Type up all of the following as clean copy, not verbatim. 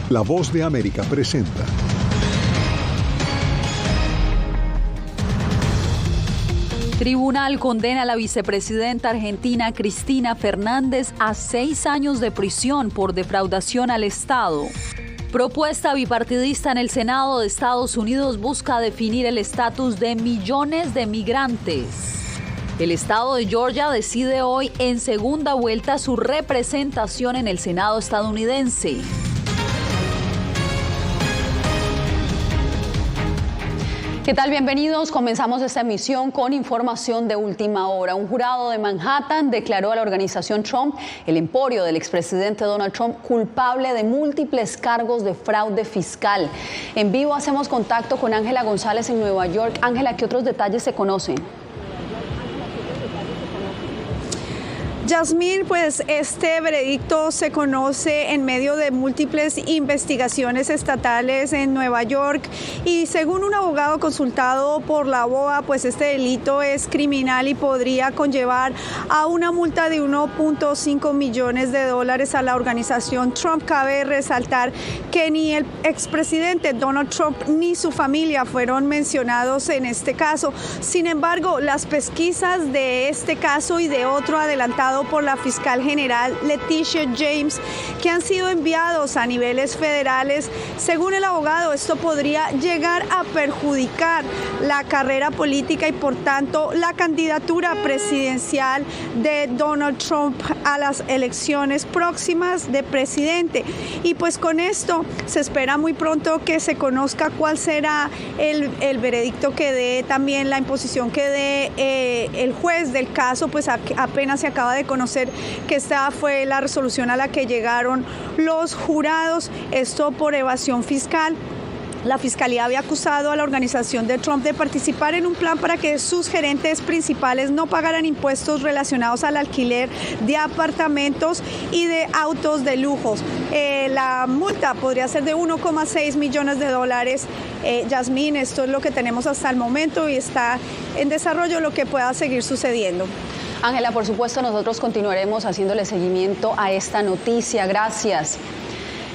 La Voz de América presenta. Tribunal condena a la vicepresidenta argentina Cristina Fernández a 6 años de prisión por defraudación al Estado. Propuesta bipartidista en el Senado de Estados Unidos busca definir el estatus de millones de migrantes. El estado de Georgia decide hoy en segunda vuelta su representación en el Senado estadounidense. ¿Qué tal? Bienvenidos. Comenzamos esta emisión con información de última hora. Un jurado de Manhattan declaró a la organización Trump, el emporio del expresidente Donald Trump, culpable de múltiples cargos de fraude fiscal. En vivo hacemos contacto con Ángela González en Nueva York. Ángela, ¿qué otros detalles se conocen? Yasmín, pues este veredicto se conoce en medio de múltiples investigaciones estatales en Nueva York y según un abogado consultado por la BOA, pues este delito es criminal y podría conllevar a una multa de 1.5 millones de dólares a la organización Trump. Cabe resaltar que ni el expresidente Donald Trump ni su familia fueron mencionados en este caso. Sin embargo, las pesquisas de este caso y de otro adelantado por la fiscal general Leticia James, que han sido enviados a niveles federales. Según el abogado, esto podría llegar a perjudicar la carrera política y por tanto la candidatura presidencial de Donald Trump a las elecciones próximas de presidente. Y pues con esto se espera muy pronto que se conozca cuál será el veredicto que dé, también la imposición que dé el juez del caso. Pues apenas se acaba de conocer que esta fue la resolución a la que llegaron los jurados, esto por evasión fiscal. La Fiscalía había acusado a la organización de Trump de participar en un plan para que sus gerentes principales no pagaran impuestos relacionados al alquiler de apartamentos y de autos de lujos. La multa podría ser de 1,6 millones de dólares. Yasmín, esto es lo que tenemos hasta el momento y está en desarrollo lo que pueda seguir sucediendo. Ángela, por supuesto, nosotros continuaremos haciéndole seguimiento a esta noticia. Gracias.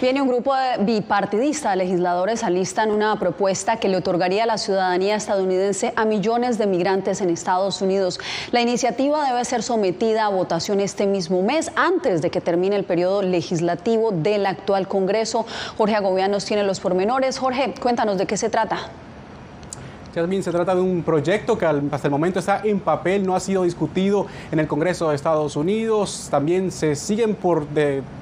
Viene un grupo bipartidista de legisladores alistan una propuesta que le otorgaría la ciudadanía estadounidense a millones de migrantes en Estados Unidos. La iniciativa debe ser sometida a votación este mismo mes, antes de que termine el periodo legislativo del actual Congreso. Jorge Agobián nos tiene los pormenores. Jorge, cuéntanos de qué se trata. Jasmine, se trata de un proyecto que hasta el momento está en papel, no ha sido discutido en el Congreso de Estados Unidos. También se siguen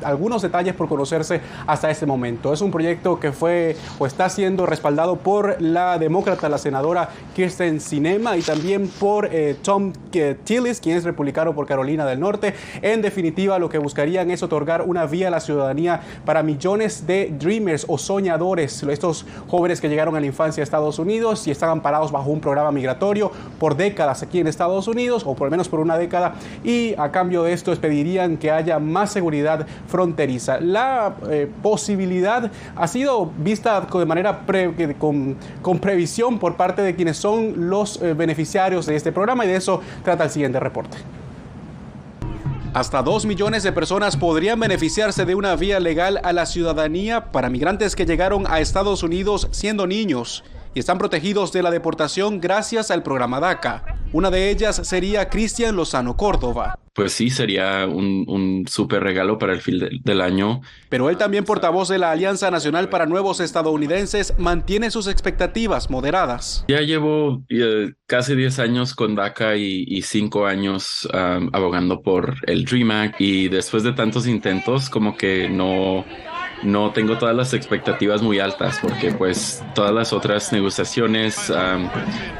algunos detalles por conocerse hasta este momento. Es un proyecto que fue o está siendo respaldado por la demócrata, la senadora Kyrsten Sinema, y también por Thom Tillis, quien es republicano por Carolina del Norte. En definitiva, lo que buscarían es otorgar una vía a la ciudadanía para millones de dreamers o soñadores, estos jóvenes que llegaron a la infancia a Estados Unidos y están parados bajo un programa migratorio por décadas aquí en Estados Unidos, o por lo menos por una década, y a cambio de esto pedirían que haya más seguridad fronteriza. La posibilidad ha sido vista de manera con previsión por parte de quienes son los beneficiarios de este programa, y de eso trata el siguiente reporte. Hasta 2 millones de personas podrían beneficiarse de una vía legal a la ciudadanía para migrantes que llegaron a Estados Unidos siendo niños y están protegidos de la deportación gracias al programa DACA. Una de ellas sería Cristian Lozano Córdoba. Pues sí, sería un súper regalo para el fin del año. Pero él, también portavoz de la Alianza Nacional para Nuevos Estadounidenses, mantiene sus expectativas moderadas. Ya llevo casi 10 años con DACA y 5 años abogando por el DREAM Act, y después de tantos intentos como que no tengo todas las expectativas muy altas, porque pues todas las otras negociaciones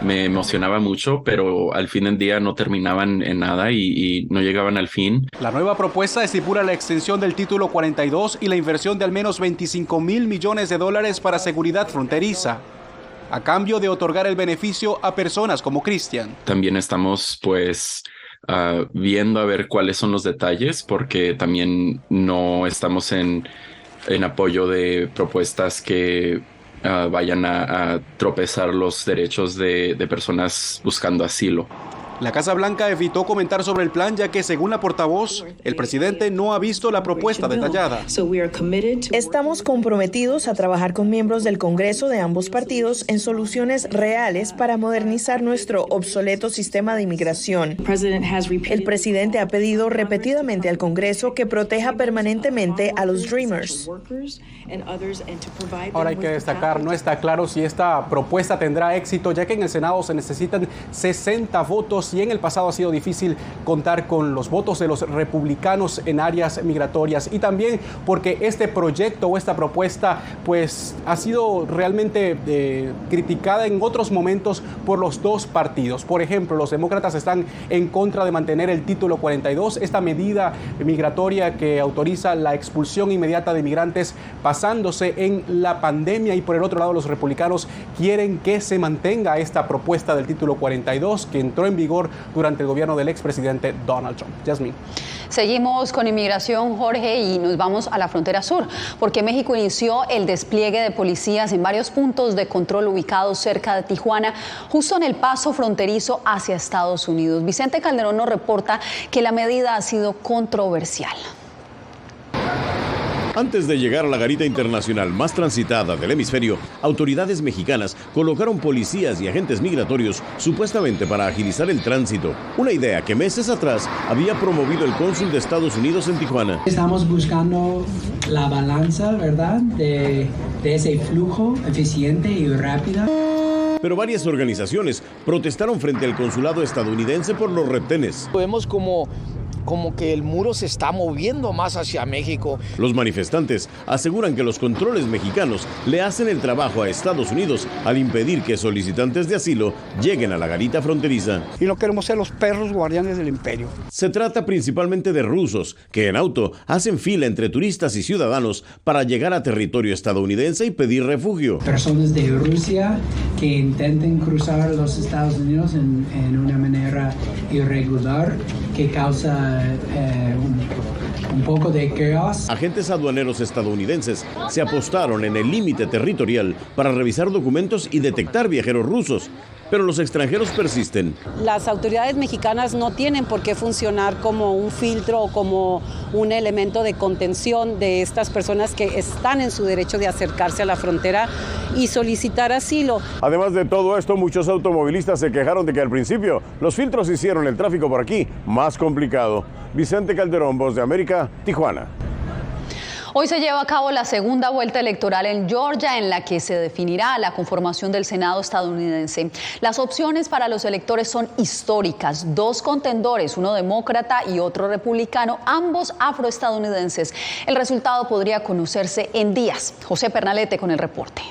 me emocionaba mucho, pero al fin del día no terminaban en nada y no llegaban al fin. La nueva propuesta estipula la extensión del título 42 y la inversión de al menos 25,000 millones de dólares para seguridad fronteriza, a cambio de otorgar el beneficio a personas como Cristian. También estamos pues viendo a ver cuáles son los detalles, porque también no estamos en apoyo de propuestas que vayan a tropezar los derechos de personas buscando asilo. La Casa Blanca evitó comentar sobre el plan, ya que, según la portavoz, el presidente no ha visto la propuesta detallada. Estamos comprometidos a trabajar con miembros del Congreso de ambos partidos en soluciones reales para modernizar nuestro obsoleto sistema de inmigración. El presidente ha pedido repetidamente al Congreso que proteja permanentemente a los Dreamers. Ahora hay que destacar, no está claro si esta propuesta tendrá éxito, ya que en el Senado se necesitan 60 votos y en el pasado ha sido difícil contar con los votos de los republicanos en áreas migratorias, y también porque este proyecto o esta propuesta pues ha sido realmente criticada en otros momentos por los dos partidos. Por ejemplo, los demócratas están en contra de mantener el título 42, esta medida migratoria que autoriza la expulsión inmediata de migrantes basándose en la pandemia, y por el otro lado los republicanos quieren que se mantenga esta propuesta del título 42 que entró en vigor durante el gobierno del expresidente Donald Trump. Yasmín. Seguimos con inmigración, Jorge, y nos vamos a la frontera sur, porque México inició el despliegue de policías en varios puntos de control ubicados cerca de Tijuana, justo en el paso fronterizo hacia Estados Unidos. Vicente Calderón nos reporta que la medida ha sido controversial. Antes de llegar a la garita internacional más transitada del hemisferio, autoridades mexicanas colocaron policías y agentes migratorios supuestamente para agilizar el tránsito. Una idea que meses atrás había promovido el cónsul de Estados Unidos en Tijuana. Estamos buscando la balanza, ¿verdad?, de ese flujo eficiente y rápido. Pero varias organizaciones protestaron frente al consulado estadounidense por los retenes. Vemos como que el muro se está moviendo más hacia México. Los manifestantes aseguran que los controles mexicanos le hacen el trabajo a Estados Unidos al impedir que solicitantes de asilo lleguen a la garita fronteriza. Y no queremos ser los perros guardianes del imperio. Se trata principalmente de rusos que en auto hacen fila entre turistas y ciudadanos para llegar a territorio estadounidense y pedir refugio. Personas de Rusia que intenten cruzar los Estados Unidos en una manera irregular que causa un poco de caos. Agentes aduaneros estadounidenses se apostaron en el límite territorial para revisar documentos y detectar viajeros rusos. Pero los extranjeros persisten. Las autoridades mexicanas no tienen por qué funcionar como un filtro o como un elemento de contención de estas personas que están en su derecho de acercarse a la frontera y solicitar asilo. Además de todo esto, muchos automovilistas se quejaron de que al principio los filtros hicieron el tráfico por aquí más complicado. Vicente Calderón, Voz de América, Tijuana. Hoy se lleva a cabo la segunda vuelta electoral en Georgia, en la que se definirá la conformación del Senado estadounidense. Las opciones para los electores son históricas. Dos contendores, uno demócrata y otro republicano, ambos afroestadounidenses. El resultado podría conocerse en días. José Pernalete con el reporte.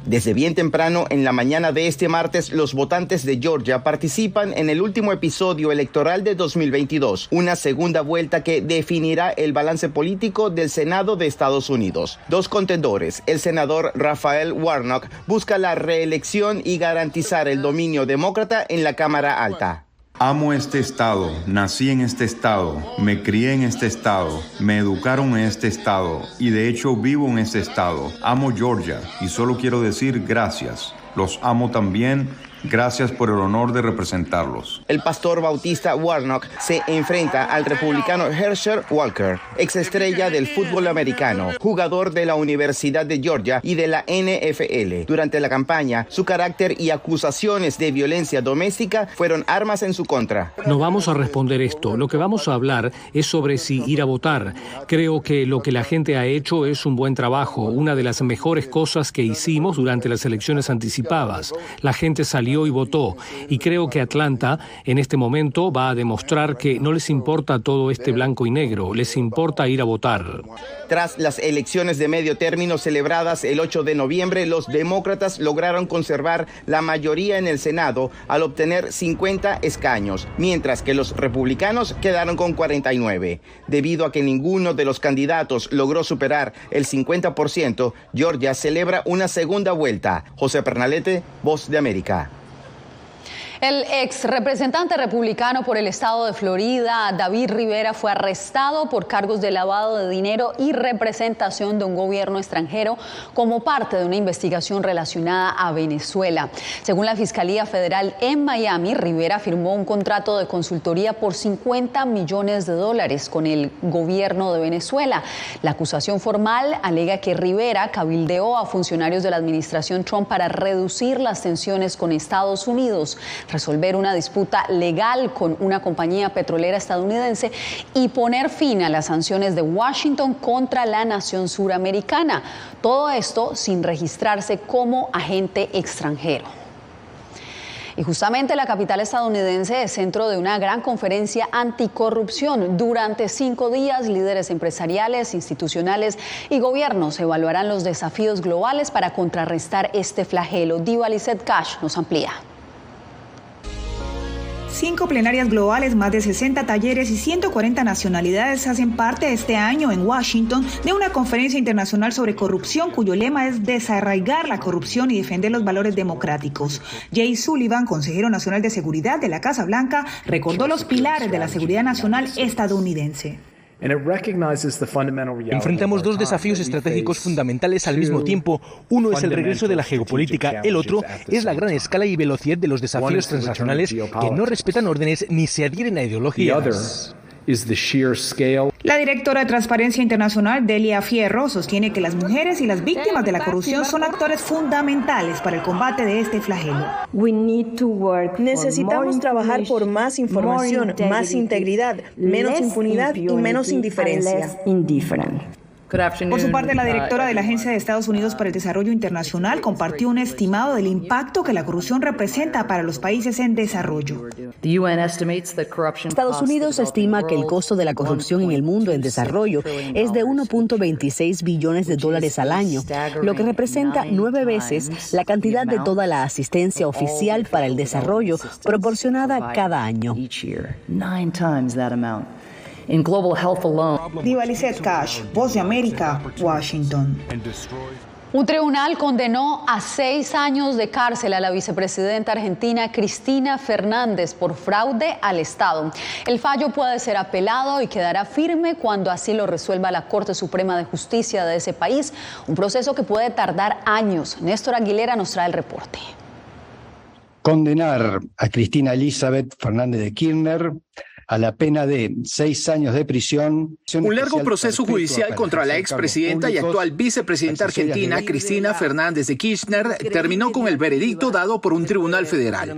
Desde bien temprano en la mañana de este martes, los votantes de Georgia participan en el último episodio electoral de 2022, una segunda vuelta que definirá el balance político del Senado de Estados Unidos. Dos contendores, el senador Raphael Warnock, busca la reelección y garantizar el dominio demócrata en la Cámara Alta. Amo este estado, nací en este estado, me crié en este estado, me educaron en este estado y de hecho vivo en este estado. Amo Georgia y solo quiero decir gracias. Los amo también. Gracias por el honor de representarlos. El pastor bautista Warnock se enfrenta al republicano Herschel Walker, exestrella del fútbol americano, jugador de la Universidad de Georgia y de la NFL. Durante la campaña, su carácter y acusaciones de violencia doméstica fueron armas en su contra. No vamos a responder esto. Lo que vamos a hablar es sobre si ir a votar. Creo que lo que la gente ha hecho es un buen trabajo, una de las mejores cosas que hicimos durante las elecciones anticipadas. La gente salió y votó, y creo que Atlanta en este momento va a demostrar que no les importa todo este blanco y negro, les importa ir a votar. Tras las elecciones de medio término celebradas el 8 de noviembre, los demócratas lograron conservar la mayoría en el Senado al obtener 50 escaños, mientras que los republicanos quedaron con 49. Debido a que ninguno de los candidatos logró superar el 50%, Georgia celebra una segunda vuelta. José Pernalete, Voz de América. El ex representante republicano por el estado de Florida, David Rivera, fue arrestado por cargos de lavado de dinero y representación de un gobierno extranjero como parte de una investigación relacionada a Venezuela. Según la Fiscalía Federal en Miami, Rivera firmó un contrato de consultoría por $50 millones con el gobierno de Venezuela. La acusación formal alega que Rivera cabildeó a funcionarios de la administración Trump para reducir las tensiones con Estados Unidos, resolver una disputa legal con una compañía petrolera estadounidense y poner fin a las sanciones de Washington contra la nación suramericana. Todo esto sin registrarse como agente extranjero. Y justamente la capital estadounidense es centro de una gran conferencia anticorrupción. Durante 5 días, líderes empresariales, institucionales y gobiernos evaluarán los desafíos globales para contrarrestar este flagelo. Diva Lizette Cash nos amplía. 5 plenarias globales, más de 60 talleres y 140 nacionalidades hacen parte este año en Washington de una conferencia internacional sobre corrupción cuyo lema es desarraigar la corrupción y defender los valores democráticos. Jay Sullivan, consejero nacional de seguridad de la Casa Blanca, recordó los pilares de la seguridad nacional estadounidense. Enfrentamos 2 desafíos estratégicos fundamentales al mismo tiempo. Uno es el regreso de la geopolítica, el otro es la gran escala y velocidad de los desafíos transnacionales que no respetan órdenes ni se adhieren a ideologías. La directora de Transparencia Internacional, Delia Fierro, sostiene que las mujeres y las víctimas de la corrupción son actores fundamentales para el combate de este flagelo. Necesitamos trabajar por más información, más integridad, menos impunidad y menos indiferencia. Por su parte, la directora de la Agencia de Estados Unidos para el Desarrollo Internacional compartió un estimado del impacto que la corrupción representa para los países en desarrollo. Estados Unidos estima que el costo de la corrupción en el mundo en desarrollo es de $1.26 billones al año, lo que representa 9 veces la cantidad de toda la asistencia oficial para el desarrollo proporcionada cada año. En Global Health alone. Diva Lizette Cash, Voz de América, Washington. Un tribunal condenó a 6 años de cárcel a la vicepresidenta argentina Cristina Fernández por fraude al Estado. El fallo puede ser apelado y quedará firme cuando así lo resuelva la Corte Suprema de Justicia de ese país, un proceso que puede tardar años. Néstor Aguilera nos trae el reporte. Condenar a Cristina Elizabeth Fernández de Kirchner a la pena de 6 años de prisión. Un largo proceso judicial contra la expresidenta y actual vicepresidenta argentina Cristina Fernández de Kirchner terminó con el veredicto dado por un tribunal federal.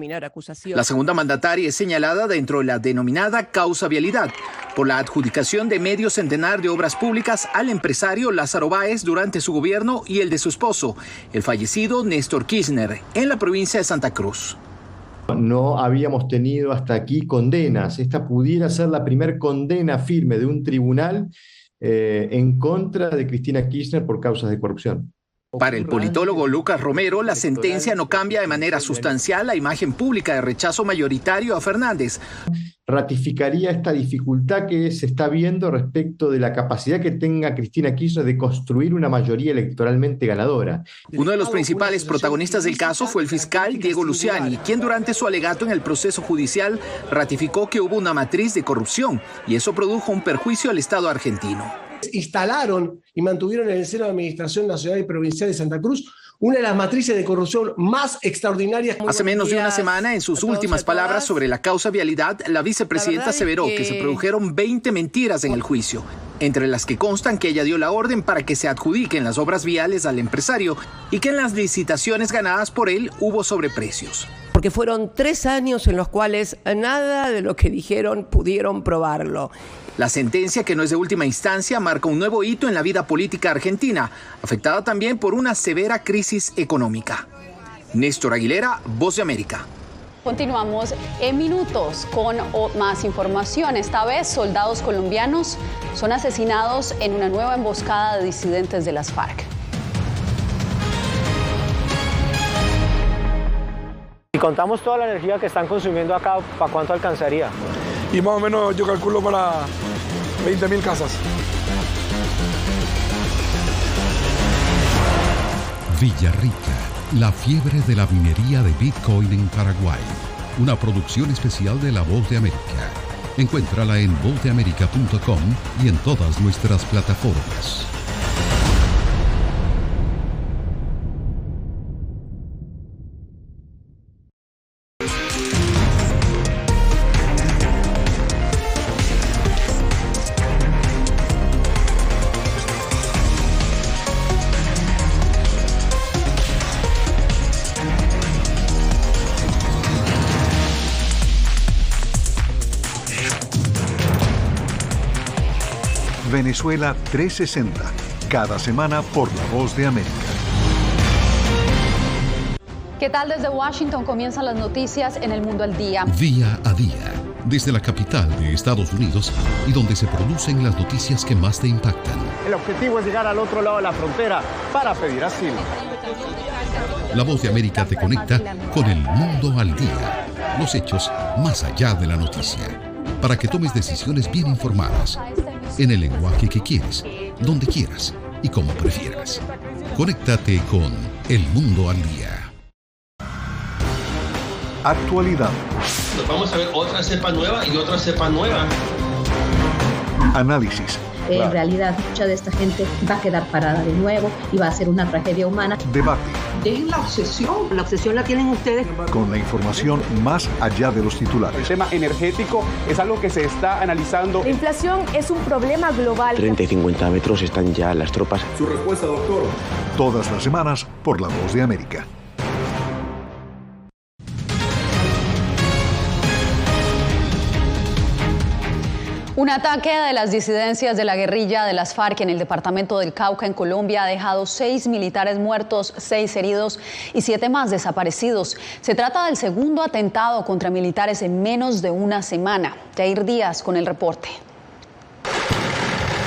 La segunda mandataria es señalada dentro de la denominada causa vialidad por la adjudicación de medio centenar de obras públicas al empresario Lázaro Báez durante su gobierno y el de su esposo, el fallecido Néstor Kirchner, en la provincia de Santa Cruz. No habíamos tenido hasta aquí condenas. Esta pudiera ser la primer condena firme de un tribunal en contra de Cristina Kirchner por causas de corrupción. Para el politólogo Lucas Romero, la sentencia no cambia de manera sustancial la imagen pública de rechazo mayoritario a Fernández. Ratificaría esta dificultad que se está viendo respecto de la capacidad que tenga Cristina Kirchner de construir una mayoría electoralmente ganadora. Uno de los principales protagonistas del caso fue el fiscal Diego Luciani, quien durante su alegato en el proceso judicial ratificó que hubo una matriz de corrupción y eso produjo un perjuicio al Estado argentino. Instalaron y mantuvieron en el seno de la Administración Nacional y Provincial de Santa Cruz una de las matrices de corrupción más extraordinarias. Hace menos de una semana, en sus últimas palabras sobre la causa vialidad, la vicepresidenta aseveró que se produjeron 20 mentiras en el juicio, entre las que constan que ella dio la orden para que se adjudiquen las obras viales al empresario y que en las licitaciones ganadas por él hubo sobreprecios. Porque fueron 3 años en los cuales nada de lo que dijeron pudieron probarlo. La sentencia, que no es de última instancia, marca un nuevo hito en la vida política argentina, afectada también por una severa crisis económica. Néstor Aguilera, Voz de América. Continuamos en minutos con más información. Esta vez, soldados colombianos son asesinados en una nueva emboscada de disidentes de las FARC. Si contamos toda la energía que están consumiendo acá, ¿para cuánto alcanzaría? Y más o menos yo calculo para 20.000 casas. Villarrica, la fiebre de la minería de Bitcoin en Paraguay. una producción especial de La Voz de América. Encuéntrala en vozdeamerica.com y en todas nuestras plataformas. Venezuela 360, cada semana por La Voz de América. ¿Qué tal? Desde Washington comienzan las noticias en El Mundo al Día. Día a día, desde la capital de Estados Unidos y donde se producen las noticias que más te impactan. El objetivo es llegar al otro lado de la frontera para pedir asilo. La Voz de América te conecta con El Mundo al Día. Los hechos más allá de la noticia. Para que tomes decisiones bien informadas. En el lenguaje que quieres, donde quieras y como prefieras. Conéctate con El Mundo al Día. Actualidad. Nos vamos a ver otra cepa nueva y otra cepa nueva. Análisis. En realidad, mucha de esta gente va a quedar parada de nuevo y va a ser una tragedia humana. Debate. Dejen la obsesión. La obsesión la tienen ustedes. Con la información más allá de los titulares. El tema energético es algo que se está analizando. La inflación es un problema global. 30 y 50 metros están ya las tropas. Su respuesta, doctor. Todas las semanas por La Voz de América. Un ataque de las disidencias de la guerrilla de las FARC en el departamento del Cauca, en Colombia, ha dejado 6 militares muertos, 6 heridos y 7 más desaparecidos. Se trata del segundo atentado contra militares en menos de una semana. Jair Díaz con el reporte.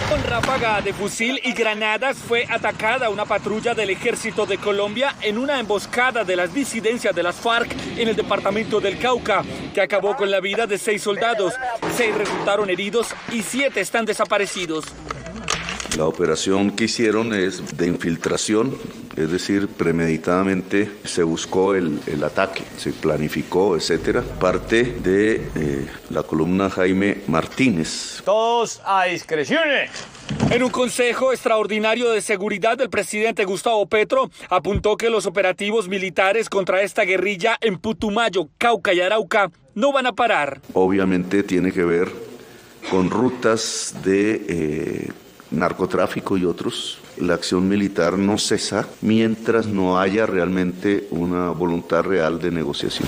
Con ráfaga de fusil y granadas fue atacada una patrulla del Ejército de Colombia en una emboscada de las disidencias de las FARC en el departamento del Cauca, que acabó con la vida de 6 soldados. 6 resultaron heridos y 7 están desaparecidos. La operación que hicieron es de infiltración, es decir, premeditadamente se buscó el ataque, se planificó, etcétera. Parte de la columna Jaime Martínez. Todos a discreciones. En un consejo extraordinario de seguridad, el presidente Gustavo Petro apuntó que los operativos militares contra esta guerrilla en Putumayo, Cauca y Arauca no van a parar. Obviamente tiene que ver con rutas de narcotráfico y otros. La acción militar no cesa mientras no haya realmente una voluntad real de negociación.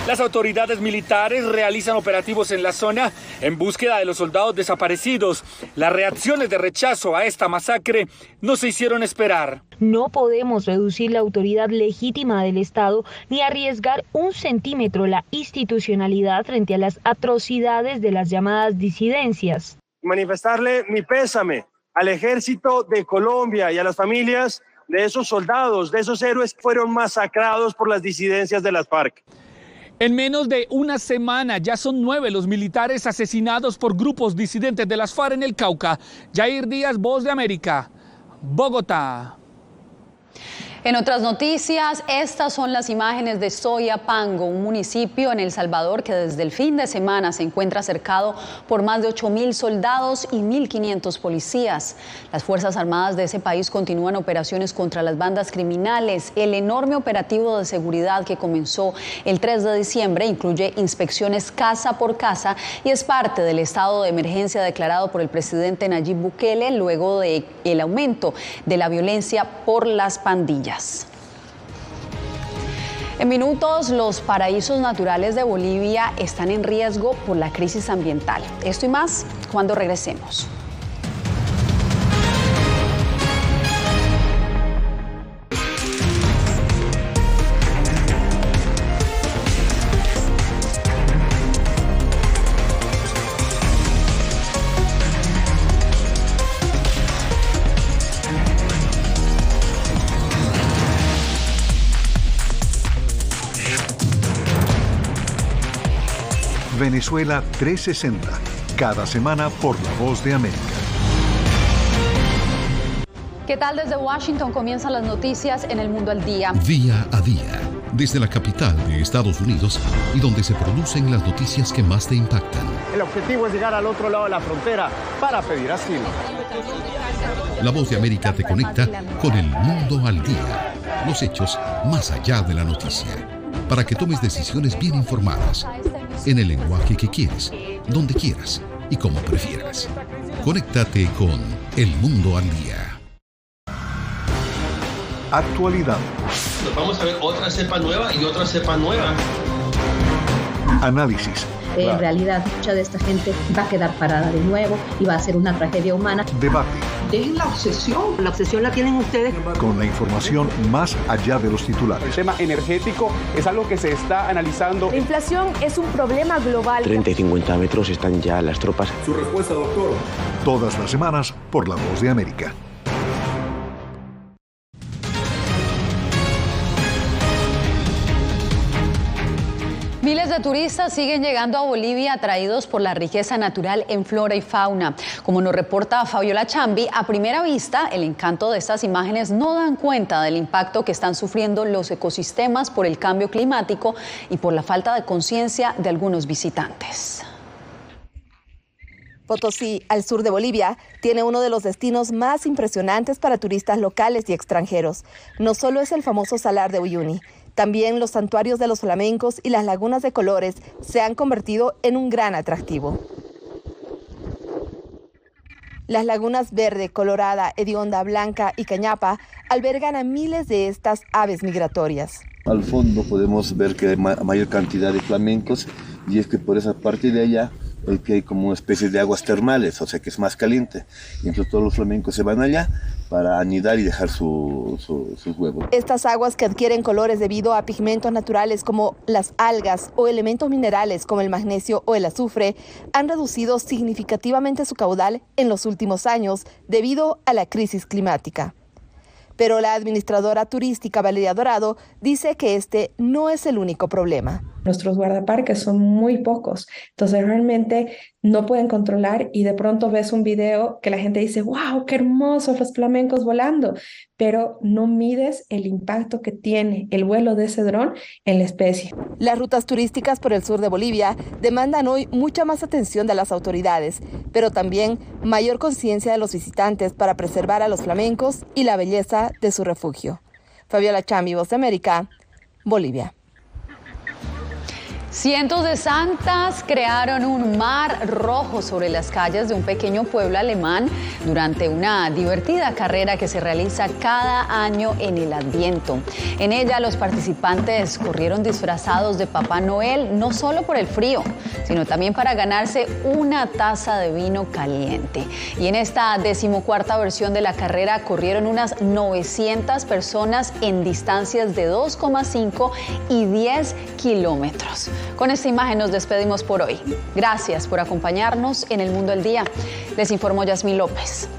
Las autoridades militares realizan operativos en la zona en búsqueda de los soldados desaparecidos. Las reacciones de rechazo a esta masacre no se hicieron esperar. No podemos reducir la autoridad legítima del Estado ni arriesgar un centímetro la institucionalidad frente a las atrocidades de las llamadas disidencias. Manifestarle mi pésame al Ejército de Colombia y a las familias de esos soldados, de esos héroes que fueron masacrados por las disidencias de las FARC. En menos de una semana ya son 9 los militares asesinados por grupos disidentes de las FARC en el Cauca. Jair Díaz, Voz de América, Bogotá. En otras noticias, estas son las imágenes de Soyapango, un municipio en El Salvador que desde el fin de semana se encuentra cercado por más de 8.000 soldados y 1.500 policías. Las Fuerzas Armadas de ese país continúan operaciones contra las bandas criminales. El enorme operativo de seguridad que comenzó el 3 de diciembre incluye inspecciones casa por casa y es parte del estado de emergencia declarado por el presidente Nayib Bukele luego del aumento de la violencia por las pandillas. En minutos, los paraísos naturales de Bolivia están en riesgo por la crisis ambiental. Esto y más cuando regresemos. Venezuela 360, cada semana por La Voz de América. ¿Qué tal? Desde Washington comienzan las noticias en El Mundo al Día. Día a día, desde la capital de Estados Unidos y donde se producen las noticias que más te impactan. El objetivo es llegar al otro lado de la frontera para pedir asilo. La Voz de América te conecta con El Mundo al Día. Los hechos más allá de la noticia. Para que tomes decisiones bien informadas, en el lenguaje que quieres, donde quieras y como prefieras. Conéctate con El Mundo al Día. Actualidad. Nos vamos a ver otra cepa nueva y otra cepa nueva. Análisis. En realidad, mucha de esta gente va a quedar parada de nuevo y va a ser una tragedia humana. Debate. Dejen la obsesión. La obsesión la tienen ustedes. Con la información más allá de los titulares. El tema energético es algo que se está analizando. La inflación es un problema global. 30 y 50 metros están ya las tropas. Su respuesta, doctor. Todas las semanas por La Voz de América. Miles de turistas siguen llegando a Bolivia atraídos por la riqueza natural en flora y fauna. Como nos reporta Fabiola Chambi, a primera vista el encanto de estas imágenes no dan cuenta del impacto que están sufriendo los ecosistemas por el cambio climático y por la falta de conciencia de algunos visitantes. Potosí, al sur de Bolivia, tiene uno de los destinos más impresionantes para turistas locales y extranjeros. No solo es el famoso Salar de Uyuni, también los santuarios de los flamencos y las lagunas de colores se han convertido en un gran atractivo. Las lagunas Verde, Colorada, Hedionda, Blanca y Cañapa albergan a miles de estas aves migratorias. Al fondo podemos ver que hay mayor cantidad de flamencos y es que por esa parte de allá que hay como una especie de aguas termales, o sea que es más caliente. Y entonces todos los flamencos se van allá para anidar y dejar sus huevos. Estas aguas que adquieren colores debido a pigmentos naturales como las algas o elementos minerales como el magnesio o el azufre han reducido significativamente su caudal en los últimos años debido a la crisis climática. Pero la administradora turística Valeria Dorado dice que este no es el único problema. Nuestros guardaparques son muy pocos, entonces realmente no pueden controlar y de pronto ves un video que la gente dice, wow, qué hermosos los flamencos volando, pero no mides el impacto que tiene el vuelo de ese dron en la especie. Las rutas turísticas por el sur de Bolivia demandan hoy mucha más atención de las autoridades, pero también mayor conciencia de los visitantes para preservar a los flamencos y la belleza de su refugio. Fabiola Chambi, Voz de América, Bolivia. Cientos de santas crearon un mar rojo sobre las calles de un pequeño pueblo alemán durante una divertida carrera que se realiza cada año en el Adviento. En ella los participantes corrieron disfrazados de Papá Noel, no solo por el frío, sino también para ganarse una taza de vino caliente. Y en esta 14ª versión de la carrera corrieron unas 900 personas en distancias de 2,5 y 10 kilómetros. Con esta imagen nos despedimos por hoy. Gracias por acompañarnos en El Mundo al Día. Les informó Yasmín López.